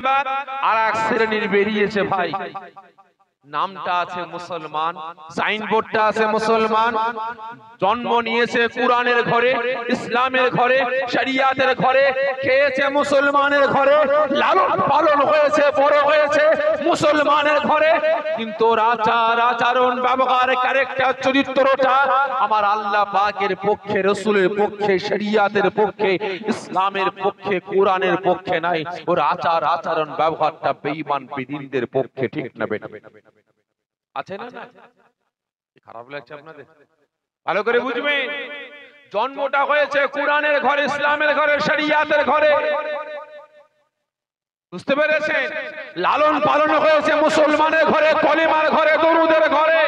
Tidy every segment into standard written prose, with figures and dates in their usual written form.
এবার আর এক শ্রেণীর বেরিয়েছে ভাই, নামটা আছে মুসলমান, সাইনবোর্ডটা আছে মুসলমান, জন্ম নিয়েছে কুরআনের ঘরে, ইসলামের ঘরে, শরিয়াতের ঘরে, খেয়েছে মুসলমানের ঘরে, লালন পালন হয়েছে, বড় হয়েছে মুসলমানের ঘরে, কিন্তু আচার আচরণ ব্যবহার ক্যারেক্টার চরিত্রটা আমার আল্লাহ পাকের পক্ষে, রাসূলের পক্ষে, শরিয়াতের পক্ষে, ইসলামের পক্ষে, কুরআনের পক্ষে নাই। ওর আচার আচরণ ব্যবহারটা বেঈমান বেদিনদের পক্ষে, ঠিক না বেটা? আছে না? না খারাপ লাগছে আপনাদের? ভালো করে বুঝবেন, জন্মটা হয়েছে কুরআনের ঘরে, ইসলামের ঘরে, শরিয়াতের ঘরে, বুঝতে পেরেছেন? লালন পালন হয়েছে মুসলমানের ঘরে, কলিমার ঘরে, দরুদের ঘরে,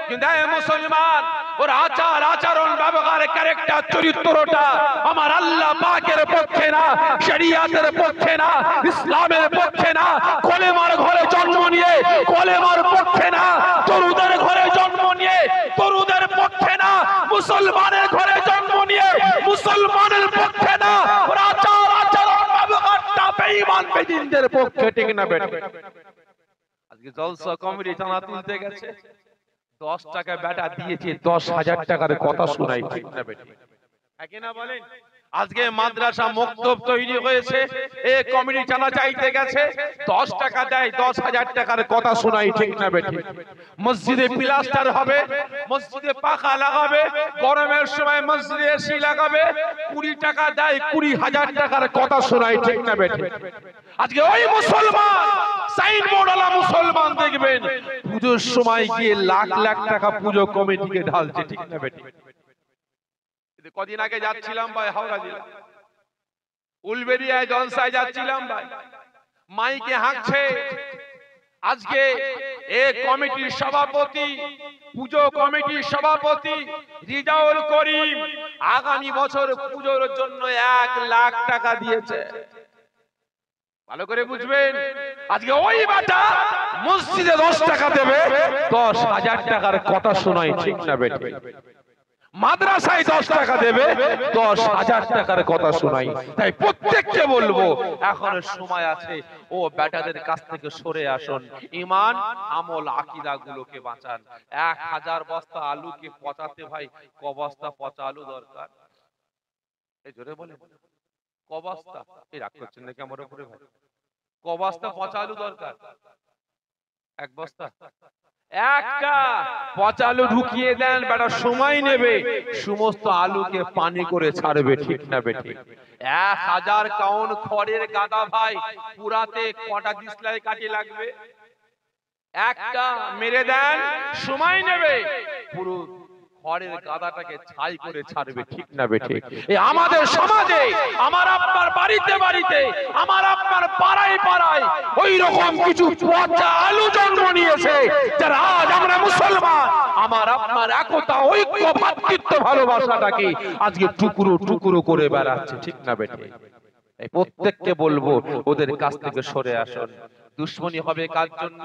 কিন্তু এই মুসলমান ওর আচার আচরণ ব্যবহার ক্যারেক্টার চরিত্রটা আমার আল্লাহ পাকের পক্ষে না, শরিয়াতের পক্ষে না, ইসলামের পক্ষে না। কলিমার ঘরে জন্ম নিয়ে কলিমার পক্ষে না, দরুদের ঘরে জন্ম নিয়ে দরুদের পক্ষে না, মুসলমানের ঘরে জন্ম নিয়ে মুসলমানের পক্ষে না। ওর আচার আচরণ ব্যবহারটা বেঈমান বেদিনদের পক্ষে, ঠিক না বেটা? আজকে জলসা কমিটি টানা তুলতে গেছে, 10 টাকা বেটা দিয়েছে, 10,000 টাকার কথা শোনাই, ঠিক না বেটা? একই না বলেন? আজকে মাদ্রাসা মক্তব তৈরি হয়েছে, এই কমিটি জানা চাইতে গেছে, 10 টাকা দেয়, 10,000 টাকার কথা শোনাই, ঠিক না বেটা? মসজিদে প্লাস্টার হবে, মসজিদে পাখা লাগাবে, গরমের সময় মসজিদে এসি লাগাবে, 20 টাকা দেয়, 20,000 টাকার কথা শোনাই, ঠিক না বেটা? আজকে ওই মুসলমান, সাইনবোর্ডওয়ালা মুসলমান দেখবেন পুজোর সময় গিয়ে লাখ লাখ টাকা পুজো কমিটিকে ঢালছে, ঠিক না বেটা? কদিন আগে যাচ্ছিলাম ভাই হাওড়া জেলা, উলবেড়িয়ায় জলসায় যাচ্ছিলাম ভাই, মাইকে হাঁকছে, আজকে এই কমিটির সভাপতি, পুজো কমিটির সভাপতি রিজাউল করিম আগামী বছর পুজোর জন্য 1 লাখ টাকা দিয়েছে। ভালো করে বুঝবেন, আজকে ওই বাটা মসজিদে 10 টাকা দেবে, 10,000 টাকার কথা শোনায়, ঠিক না বেটা? মাদ্রাসায় 10 টাকা দেবে, 10,000 টাকার কথা শোনাই। তাই প্রত্যেককে বলবো এখনো সময় আছে, ও বেটাদের কাছ থেকে সরে আসুন, ঈমান আমল আকীদা গুলোকে বাঁচান। 1000 বস্তা আলুকে পচাতে ভাই ক বস্তা পচা আলু দরকার? এই জোরে বলেন, ক বস্তা? এই রাগ করছেন নাকি আমার উপরে ভাই? ক বস্তা পচা আলু দরকার? 1 বস্তা? একটা পচা আলু ঢুকিয়ে দেন, বেটা সময় নেবে, সমস্ত আলুকে পানি করে ছাড়বে, ঠিক না বেটি? 1000 কাউন খড়ের গাদা ভাই পুরাতে কটা দিসলাই কাটি লাগবে? একটা মেরে দেন, সময় নেবে, পুরো খড়ের গাদাটাকে ছাই করে ছাড়বে, ঠিক না বেটি? এই আমাদের সমাজে, আমার আপনার বাড়িতে বাড়িতে, আমার আপনার পাড়ায় পাড়ায় ওই রকম কিছু পচা আলু জন্ম নিয়েছে, যারা আজ আমরা মুসলমান, আমার আপনার একতা, ঐক্য, ভ্রাতৃত্ব, ভালোবাসাটাকে আজকে টুকরো টুকরো করে বেড়াচ্ছে, ঠিক না বেটি? এই প্রত্যেককে বলবো ওদের কাছ থেকে সরে আসুন। দুশমনী হবে কার জন্য?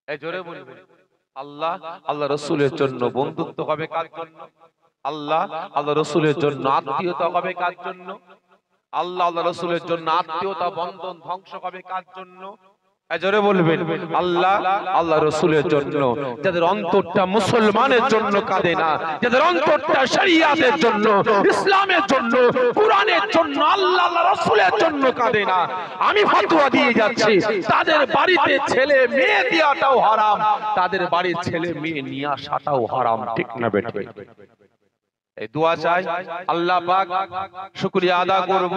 এই জোরে বলবেন। আল্লাহ আল্লাহ রাসূলের জন্য। বন্ধুত্ব হবে কার জন্য? আল্লাহ আল্লাহ রাসূলের জন্য। আত্মীয়তা হবে কার জন্য? আল্লাহ আল্লাহ রাসূলের জন্য। আত্মীয়তা বন্ধন ধ্বংস হবে কার জন্য? জোরে বলবেন। আল্লাহ আল্লাহ রাসূলের জন্য। যাদের অন্তরটা মুসলমানের জন্য কাঁদে না, যাদের অন্তরটা শরিয়াতের জন্য, ইসলামের জন্য, কুরআনের জন্য, আল্লাহ আল্লাহ রাসূলের জন্য কাঁদে না, আমি ফতোয়া দিয়ে যাচ্ছি, তাদের বাড়িতে ছেলে মেয়ে দেওয়াটাও হারাম, তাদের বাড়ির ছেলে মেয়ে নিয়ে আসাটাও হারাম, ঠিক না বেটি? এই দোয়া চাই, আল্লাহ পাক শুকরিয়া আদা করব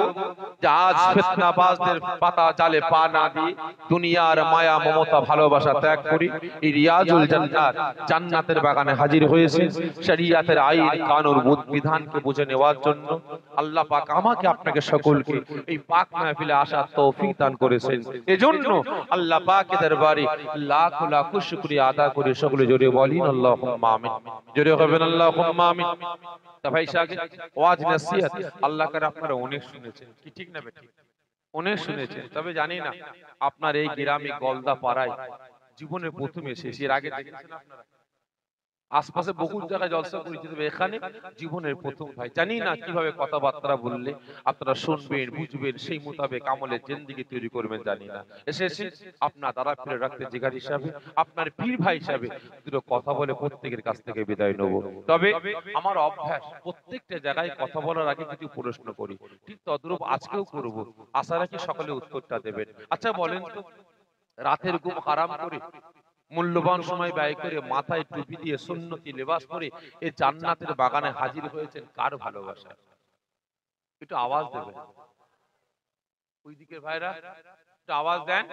যে আজ ফিতনাবাজদের পাতা জালে পা না দিয়ে দুনিয়ার মায়া মমতা ভালোবাসা ত্যাগ করি এই রিয়াজুল জান্নাত, জান্নাতের বাগানে হাজির হয়েছে শরিয়াতের আইন কানুন বিধানকে বুঝে নেওয়ার জন্য। আল্লাহ পাক আমাকে আপনাকে সকলকে এই পাক মাহফিলে আসার তৌফিক দান করেছেন। এজন্য আল্লাহ পাকের দরবারে লাখ লাখ শুকরিয়া আদা করে সকলে জোরে বলেন আল্লাহুম্মা আমিন। জোরে হবেন আল্লাহুম্মা আমিন। তা ভাই সাহেব ওয়াজ নসিহত আল্লাহ করে আপনারা অনেক শুনেছেন, কি ঠিক না বেটি? অনেক শুনেছেন, তবে জানি না আপনার এই গ্রামে গলদা পাড়ায় জীবনের প্রথম এসে এর আগে দেখেছেন আপনারা? আশপাশে বহু জায়গায় জলসা করেছি, তবে এখানে জীবনের প্রথম ভাই। জানি না কিভাবে কথাবার্তা বললে আপনারা শুনবেন, বুঝবেন, সেই মোতাবেক আমলের জিন্দেগি তৈরি করবেন জানি না। এসেছি আপনার দ্বারা ফিরে রাখতে জিগার হিসাবে, আপনার পীর ভাই হিসাবে দুটো কথা বলে প্রত্যেকের কাছ থেকে বিদায় নেব। তবে আমার অভ্যাস প্রত্যেকটা জায়গায় কথা বলার আগে কিছু প্রশ্ন করি, ঠিক তদ্রূপ আজকেও করব। আশা রাখি সকলে উত্তরটা দেবেন। আচ্ছা বলেন তো, রাতের ঘুম হারাম করে মূল্যবান সময় ব্যয় করে মাথায় টুপি দিয়ে সুন্নতি লেবাস পরে এই জান্নাতের বাগানে হাজির হয়েছেন কার ভালোবাসা? একটু আওয়াজ দেবেন ওই দিকের ভাইরা, একটু আওয়াজ দেন।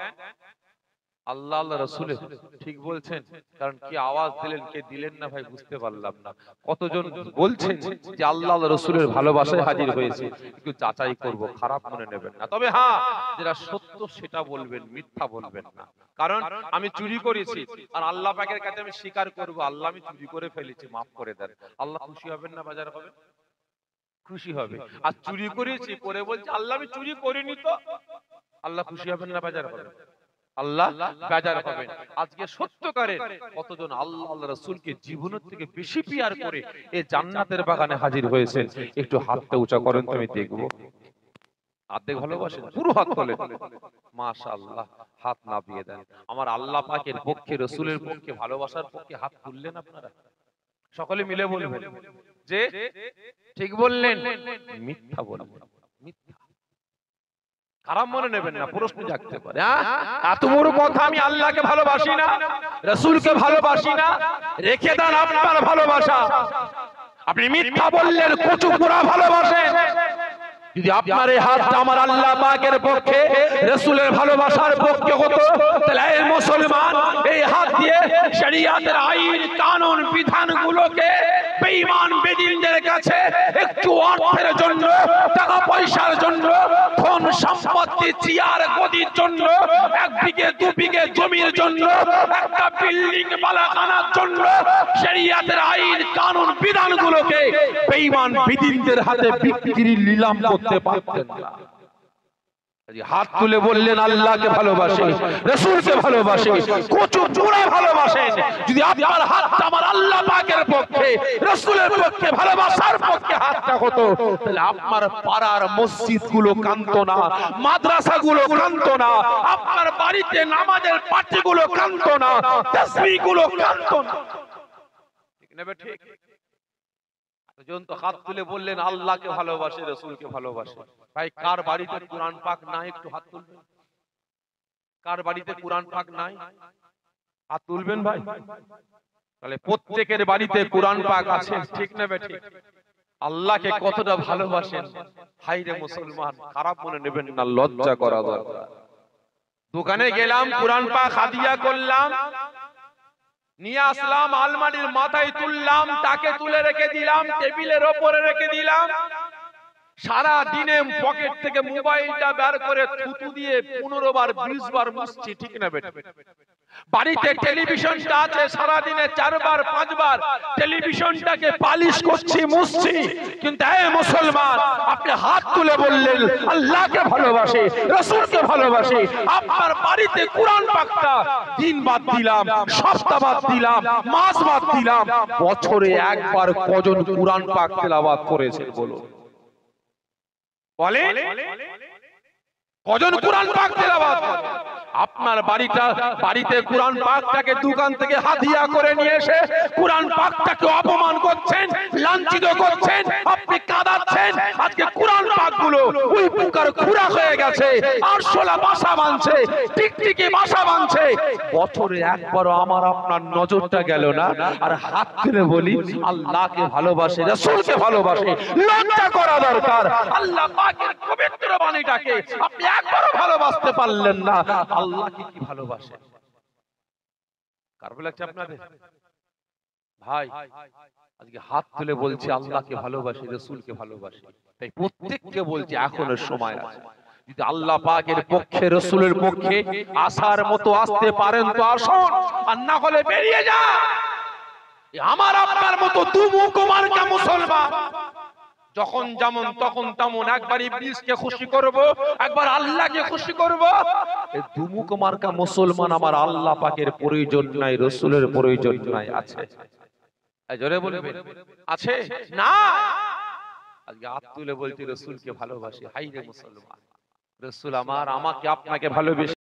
আল্লাহ আল্লাহ রাসূলের, ঠিক বলছেন। কারণ কি আওয়াজ দিলেন কে দিলেন না ভাই বুঝতে পারলাম না। কতজন বলছেন যে আল্লাহ আল্লাহ রাসূলের ভালোবাসায় হাজির হয়েছে, একটু যাচাই করব, খারাপ মনে নেবেন না। তবে হ্যাঁ, যেটা সত্য সেটা বলবেন, মিথ্যা বলবেন না। কারণ আমি চুরি করেছি আর আল্লাহ পাকের কাছে আমি স্বীকার করব, আল্লাহ আমি চুরি করে ফেলেছি, মাফ করে দেন। আল্লাহ খুশি হবেন না বাজার হবে? খুশি হবে। আর চুরি করেছি করে বলছি আল্লাহ আমি চুরি করিনি, তো আল্লাহ খুশি হবেন না বাজার হবে? আল্লাহ বেজার হবেন। আজকে সত্যকারের কতজন আল্লাহ আল্লাহ রাসূলকে জীবনের থেকে বেশি পিয়ার করে এই জান্নাতের বাগানে হাজির হয়েছেন, একটু হাতটা উঁচা করেন তো আমি দেখব। আর্ধেক ভালোবাসেন, পুরো হাত তোলেন। মাশাআল্লাহ, হাত নামিয়ে দেন। আমার আল্লাহ পাকের পক্ষে, রাসূলের পক্ষে, ভালোবাসার পক্ষে হাত তুললেন আপনারা? সকলে মিলে বলবেন যে ঠিক বললেন, মিথ্যা বললেন। মিথ্যা, খারাপ মনে নেবেন না, প্রশ্ন জাগতে পারে। এত বড় কথা, আমি আল্লাহকে ভালোবাসি না, রাসূলকে ভালোবাসি না, রেখে দেন আপনার ভালোবাসা। আপনি মিথ্যা বললেন, কচু পোড়া ভালোবাসেন। যদি আপনার এই হাতটা আমার আল্লাহ পাকের পক্ষে, রাসূলের ভালোবাসার পক্ষে হতো, তাহলে এই মুসলমান এই হাত দিয়ে শরীয়তের আইন কানুন বিধানগুলোকে বেঈমান বেদিনদের কাছে একটু অর্থের জন্য, টাকা পয়সার জন্য, ধন সম্পত্তি, চেয়ার গদির জন্য, এক বিঘে দু বিঘে জমির জন্য, একটা বিল্ডিং বালাখানার জন্য শরীয়তের আইন কানুন বিধানগুলোকে বেঈমান বেদিনদের হাতে বিক্রি নিলাম করতে পারতেন না। হাত তুলে বললেন আল্লাহকে ভালোবাসে, রাসূলকে ভালোবাসে, কচু পোড়া ভালোবাসেন। যদি আপনার হাতটা আমার আল্লাহ পাকের পক্ষে, রাসূলের পক্ষে, ভালোবাসার পক্ষে হাতটা হতো, তাহলে আপনার পাড়ার মসজিদগুলো কাঁদতো না, মাদ্রাসাগুলো কাঁদতো না, আপনার বাড়িতে নামাজের পার্টিগুলো কাঁদতো না, তাসবিহগুলো কাঁদতো না। ঠিক না ঠিক? পর্যন্ত হাত তুলে বললেন আল্লাহকে ভালোবাসে, রাসূলকে ভালোবাসে। ভাই কার বাড়িতে কুরআন পাক নাই একটু হাত তুলবেন? কার বাড়িতে কুরআন পাক নাই হাত তুলবেন ভাই? তাহলে প্রত্যেকের বাড়িতে কুরআন পাক আছে, ঠিক না ঠিক? আল্লাহকে কতটা ভালোবাসেন। হাই রে মুসলমান, খারাপ মনে নেবেন না, লজ্জা করা দরকার। দোকানে গেলাম, কুরআন পাক হাদিয়া করলাম, নিয়ে আসলাম, আলমারির মাথায় তুললাম, তাকে তুলে রেখে দিলাম, টেবিলের ওপরে রেখে দিলাম। সারা দিনে পকেট থেকে মোবাইলটা বের করে থুতু দিয়ে 15 বার 20 বার মুছছি, ঠিক না বেটা? বাড়িতে টেলিভিশনটা আছে, সারা দিনে 4 বার 5 বার টেলিভিশনটাকে পালিশ করছি, মুছছি। কিন্তু এই মুসলমান, আপনি হাত তুলে বললেন আল্লাহকে ভালোবাসে, রাসূলকে ভালোবাসে। আপনার বাড়িতে কুরআন পাকটা দিন বাদ দিলাম, সপ্তাহ বাদ দিলাম, মাস বাদ দিলাম, বছরে একবার কজন কুরআন পাক তেলাওয়াত করেছেন বলুন? বলে কজন কুরআন পাক তেলাওয়াত করে? আপনার বাড়িতে কুরআন পাকটাকে দোকান থেকে হাদিয়া করে নিয়ে এসে কুরআন পাকটাকে অপমান করছেন, লাঞ্ছিত করছেন, আপনি কাঁদাচ্ছেন। আজকে কুরআন পাকগুলো ওই পোকার খুরা হয়ে গেছে, আরশোলা বাসা বাঁধছে, টিকটিকি বাসা বাঁধছে। বছরে একবারও আমার আপনার নজরটা গেল না। আর হাত তুলে বলি আল্লাহকে ভালোবাসে, রাসূলকে ভালোবাসে। লজ্জা করা দরকার। আল্লাহ পাকের পবিত্র বাণীটাকে আপনি একবারও ভালোবাসতে পারলেন না। আল্লাহকে কি ভালোবাসেন? খারাপ লাগছে আপনাদের? ভাই আজকে হাত তুলে বলছি আল্লাহকে ভালোবাসি, রাসূলকে ভালোবাসি। তাই প্রত্যেককে বলছি এখনো সময় আছে। যদি আল্লাহ পাকের পক্ষে, রাসূলের পক্ষে আসার মতো আসতে পারেন তো আসুন, আর না হলে বেরিয়ে যান। আমার আপনার মতো দুমুখ মার্কা মুসলমান যখন যেমন তখন তেমন, একবার ইবলিসকে খুশি করব, একবার আল্লাহকে খুশি করব। এই দুমুখ মার্কা মুসলমান আমার আল্লাহ পাকের প্রয়োজন নাই, রাসূলের প্রয়োজন নাই। আছে জোরে বলবেন আছে না? আজকে হাত তুলে বলছি রসুলকে ভালোবাসি। হাই রে মুসলমান, রসুল আমার আমাকে আপনাকে ভালোবেসে